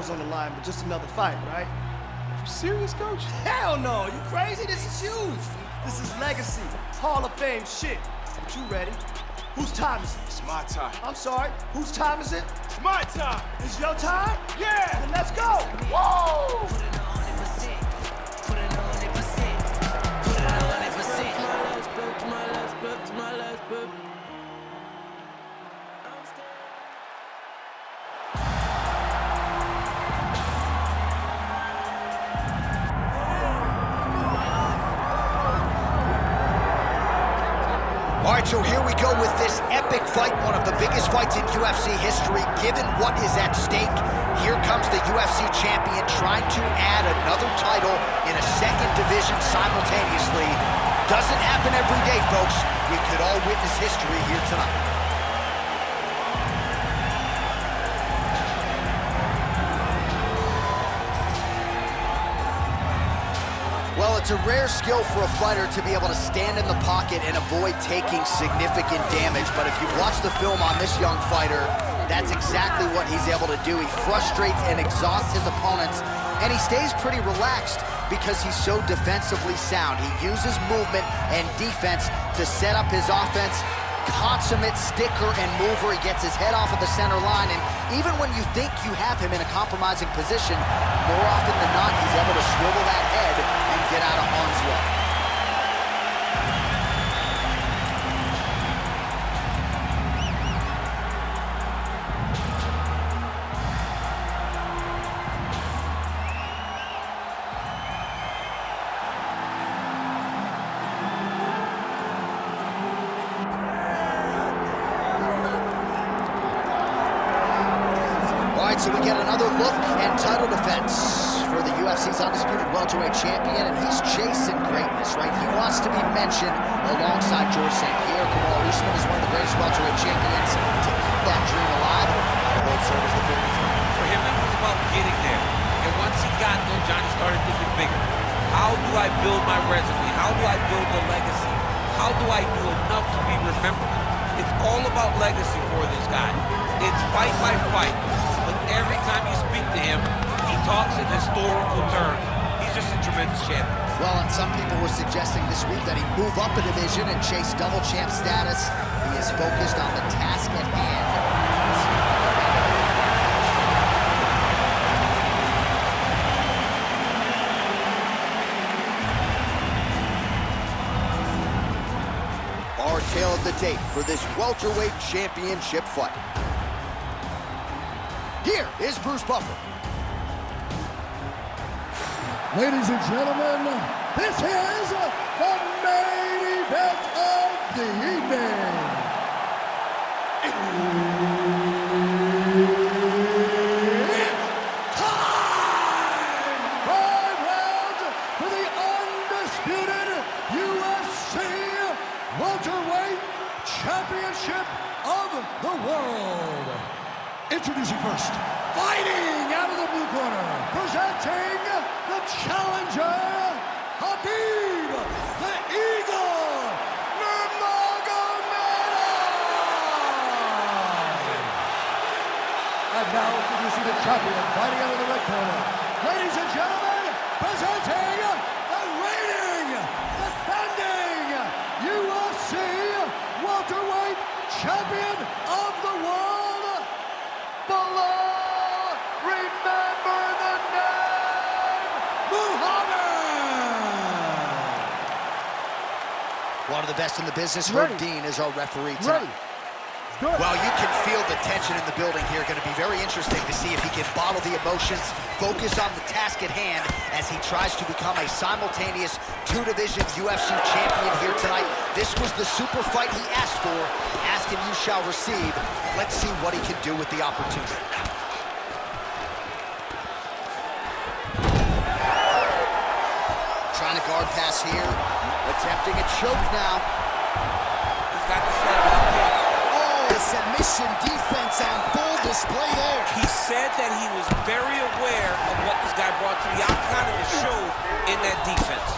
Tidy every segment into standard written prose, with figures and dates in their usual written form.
is on the line, but just another fight, right? You serious, Coach? Hell no, you crazy? This is huge. This is legacy, Hall of Fame shit. But you ready? Whose time is it? It's my time. I'm sorry, whose time is it? It's my time. It's your time? Yeah! Then let's go! Woo! All right, so here we go with this epic fight, one of the biggest fights in UFC history, given what is at stake. Here comes the UFC champion trying to add another title in a second division simultaneously. Doesn't happen every day, folks. We could all witness history here tonight. Well, it's a rare skill for a fighter to be able to stand in the pocket and avoid taking significant damage. But if you watch the film on this young fighter, that's exactly what he's able to do. He frustrates and exhausts his opponents, and he stays pretty relaxed because he's so defensively sound. He uses movement and defense to set up his offense. Consummate sticker and mover. He gets his head off of the center line, and even when you think you have him in a compromising position, more often than not, he's able to swivel that head and get out of harm's way. So we get another look and title defense for the UFC's undisputed welterweight champion, and he's chasing greatness, right? He wants to be mentioned alongside George St. Pierre. Kamaru Usman is one of the greatest welterweight champions to keep that dream alive. I will serve as the victor. For him, it was about getting there. And once he got there, Johnny started thinking bigger. How do I build my resume? How do I build a legacy? How do I do enough to be remembered? It's all about legacy for this guy. It's fight by fight. But every time you speak to him, he talks in historical terms. He's just a tremendous champion. Well, and some people were suggesting this week that he move up a division and chase double champ status. He is focused on the task at hand. Our tale of the tape for this welterweight championship fight. Here is Bruce Buffer. Ladies and gentlemen, this is the main event of the evening. It's time! 5 rounds for the undisputed UFC welterweight championship of the world. Introducing first, fighting out of the blue corner, presenting the challenger, Khabib, the Eagle, Nurmagomedov. And now introducing the champion, fighting out of the red corner. Ladies and gentlemen, presenting the reigning, defending UFC welterweight champion of the world, Belal, remember the name, Muhammad! One of the best in the business, Herb Dean, is our referee tonight. Well, you can feel the tension in the building here. Going to be very interesting to see if he can bottle the emotions, focus on the task at hand as he tries to become a simultaneous two-division UFC champion here tonight. This was the super fight he asked for. Ask and you shall receive. Let's see what he can do with the opportunity. Trying to guard pass here. Attempting a choke now. He's got the slap. Submission defense on full display there. He said that he was very aware of what this guy brought to the octagon, and it showed in that defense.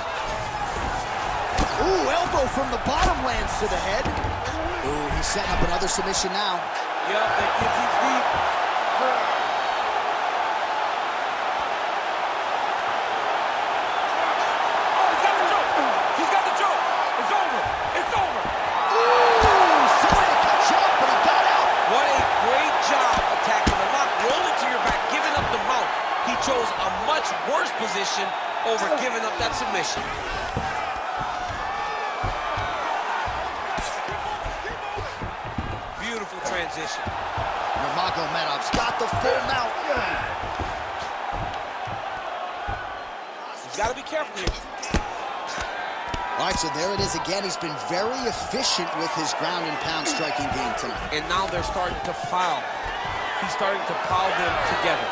Ooh, elbow from the bottom lands to the head. Ooh, he's setting up another submission now. Yep, that gets his deep. He chose a much worse position over giving up that submission. Beautiful transition. Nurmagomedov's got the full mount. He's got to be careful here. All right, so there it is again. He's been very efficient with his ground and pound striking game tonight. And now they're starting to pile. He's starting to pile them together.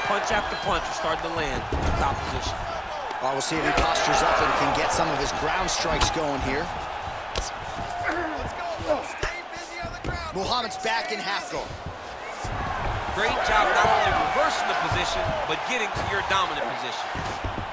Punch after punch is starting to land in the top position. Well, we'll see if he postures up and can get some of his ground strikes going here. Muhammad's back in half guard. Great job not only reversing the position, but getting to your dominant position.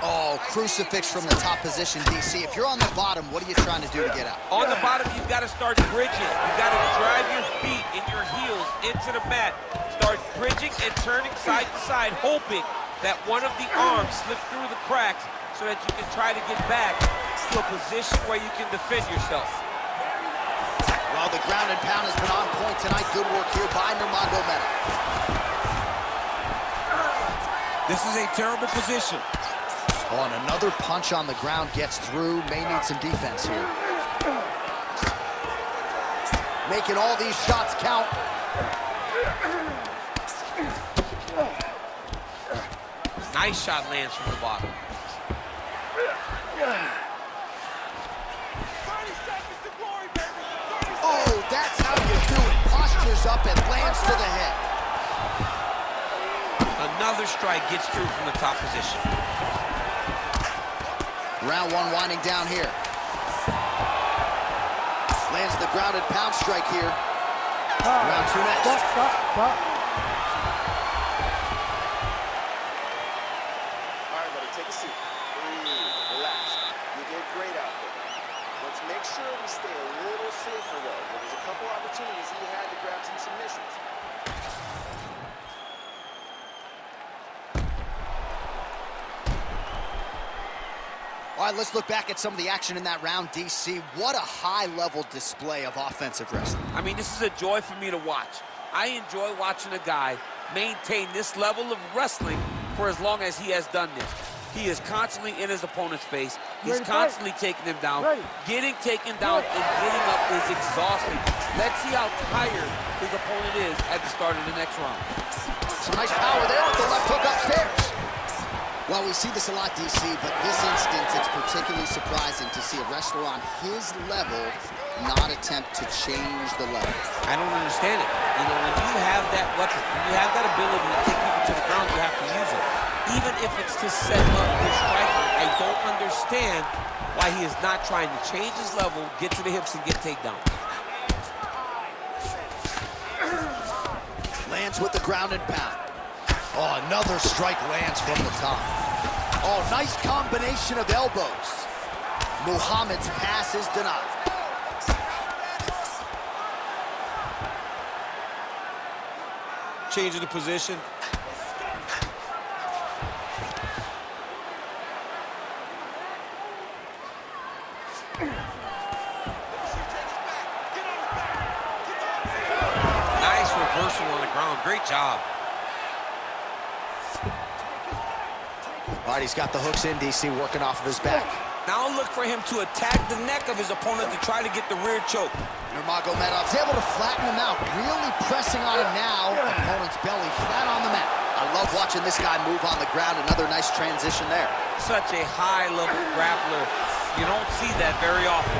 Oh, crucifix from the top position, DC. If you're on the bottom, what are you trying to do to get out? On the bottom, you've got to start bridging. You've got to drive your feet and your heels into the mat. Start bridging and turning side to side, hoping that one of the arms slips through the cracks so that you can try to get back to a position where you can defend yourself. Well, the ground and pound has been on point tonight. Good work here by Nurmagomedov. This is a terrible position. Oh, and another punch on the ground gets through. May need some defense here. Making all these shots count. Nice shot lands from the bottom. Oh, that's how you do it. Postures up and lands to the head. Another strike gets through from the top position. Round one winding down here. Lands the grounded pound strike here. Round two next. Stop. All right, buddy, take a seat. Breathe, relax. You did great out there. Let's make sure we stay a little safer, though. There's a couple opportunities he had to grab some submissions. All right, let's look back at some of the action in that round, DC. What a high-level display of offensive wrestling. I mean, this is a joy for me to watch. I enjoy watching a guy maintain this level of wrestling for as long as he has done this. He is constantly in his opponent's face. He's constantly taking him down. Getting taken down and getting up is exhausting. Let's see how tired his opponent is at the start of the next round. Some nice power there with the left hook upstairs. Well, we see this a lot, DC, but this instance, it's particularly surprising to see a wrestler on his level not attempt to change the level. I don't understand it. You know, when you have that weapon, when you have that ability to take people to the ground, you have to use it. Even if it's to set up your striker, I don't understand why he is not trying to change his level, get to the hips, and get takedown. Lands with the ground and pound. Oh, another strike lands from the top. Oh, nice combination of elbows. Muhammad's pass is denied. Change of the position. Nice reversal on the ground. Great job. All right, he's got the hooks in, DC, working off of his back. Now look for him to attack the neck of his opponent to try to get the rear choke. Nurmagomedov's able to flatten him out, really pressing on him now. Opponent's belly flat on the mat. I love watching this guy move on the ground. Another nice transition there. Such a high-level grappler. You don't see that very often.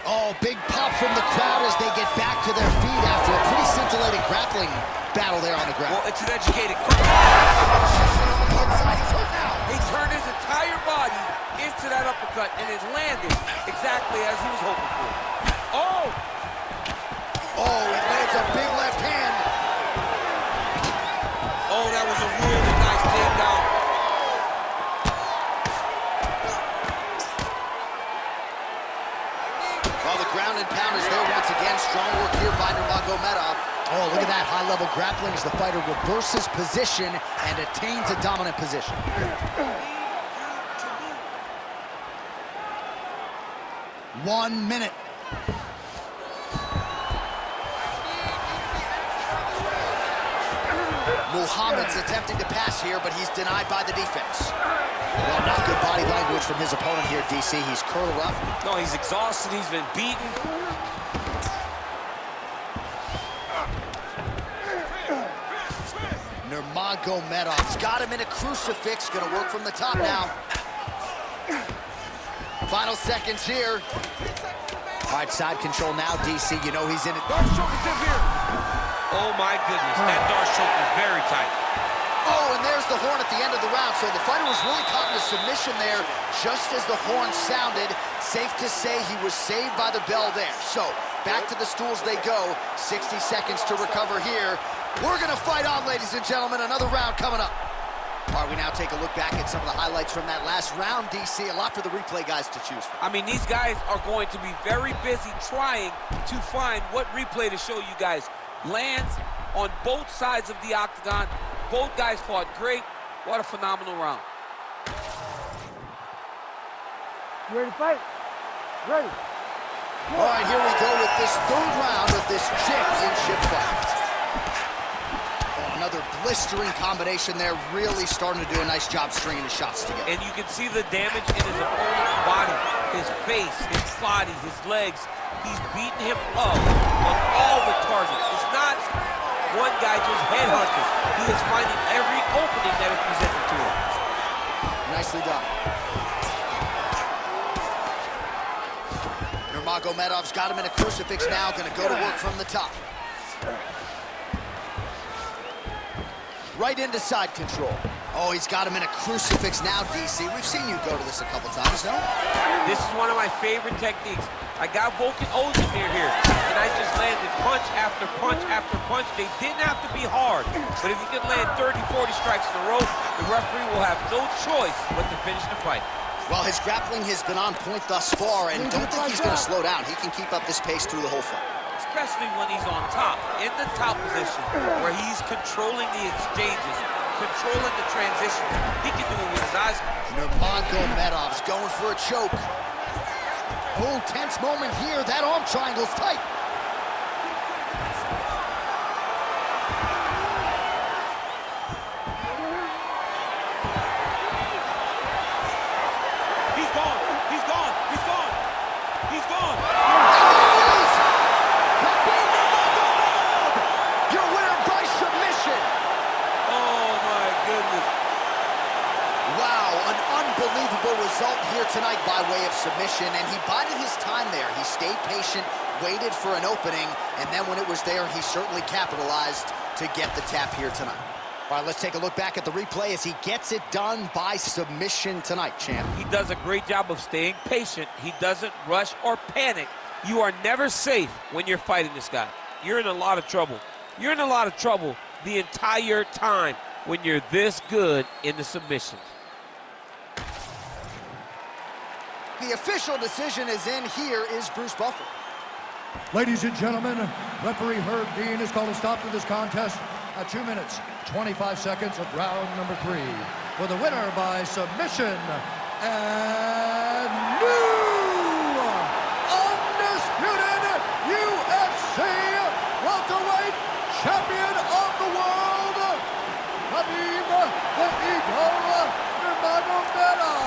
Oh, big pop from the crowd as they get back to their feet after a pretty scintillating grappling battle there on the ground. Well, it's an educated He turned his entire body into that uppercut and it landed exactly as he was hoping for. Oh! Oh, he lands a big left hand. Oh, that was a really nice takedown. Well, the ground and pound is there once again. Strong work here by Nurmagomedov. Oh, look at that high-level grappling as the fighter reverses position and attains a dominant position. 1 minute. Muhammad's attempting to pass here, but he's denied by the defense. Well, not good body language from his opponent here, DC. He's curled up. No, he's exhausted. He's been beaten. Nurmagomedov's got him in a crucifix. Gonna work from the top now. Final seconds here. All right, side control now, DC. You know he's in it. Oh, my goodness. That Darce choke is very tight. Oh, and there's the horn at the end of the round. So the fighter was really caught in a submission there just as the horn sounded. Safe to say he was saved by the bell there. So back to the stools they go. 60 seconds to recover here. We're going to fight on, ladies and gentlemen. Another round coming up. All right, we now take a look back at some of the highlights from that last round, DC. A lot for the replay guys to choose from. I mean, these guys are going to be very busy trying to find what replay to show you guys. Lands on both sides of the octagon. Both guys fought great. What a phenomenal round. You ready to fight? Ready. All right, here we go with this third round of this championship fight. Another blistering combination there, really starting to do a nice job stringing the shots together. And you can see the damage in his opponent's body, his face, his body, his legs. He's beating him up on all the targets. It's not one guy just headhunting. He is finding every opening that is presented to him. Nicely done. Nurmagomedov's got him in a crucifix now, gonna go to work from the top. Right into side control. Oh, he's got him in a crucifix now, DC. We've seen you go to this a couple times, no? This is one of my favorite techniques. I got Volkan Ozdemir here, and I just landed punch after punch after punch. They didn't have to be hard, but if you can land 30, 40 strikes in a row, the referee will have no choice but to finish the fight. Well, his grappling has been on point thus far, and don't think he's gonna slow down. He can keep up this pace through the whole fight. Especially when he's on top, in the top position, where he's controlling the exchanges, controlling the transition. He can do it with his eyes. Nurmagomedov's going for a choke. Oh, tense moment here. That arm triangle's tight. He's gone. He's gone. He's gone. He's gone. Your winner by submission. Oh, my goodness. Wow, an unbelievable result here tonight by way of submission, and he bided his time there. He stayed patient, waited for an opening, and then when it was there, he certainly capitalized to get the tap here tonight. All right, let's take a look back at the replay as he gets it done by submission tonight, champ. He does a great job of staying patient. He doesn't rush or panic. You are never safe when you're fighting this guy. You're in a lot of trouble. You're in a lot of trouble the entire time when you're this good in the submissions. The official decision is in. Here is Bruce Buffer. Ladies and gentlemen, referee Herb Dean has called a stop to this contest at 2 minutes, 25 seconds of round number 3. For the winner by submission, and new undisputed UFC welterweight champion of the world, Khabib the Eagle Nurmagomedov.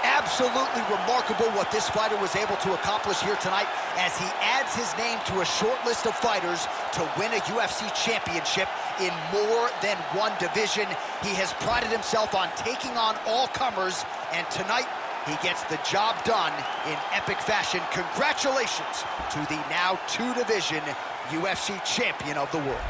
Absolutely remarkable what this fighter was able to accomplish here tonight as he adds his name to a short list of fighters to win a UFC championship in more than one division. He has prided himself on taking on all comers, and tonight he gets the job done in epic fashion. Congratulations to the now 2-division UFC champion of the world.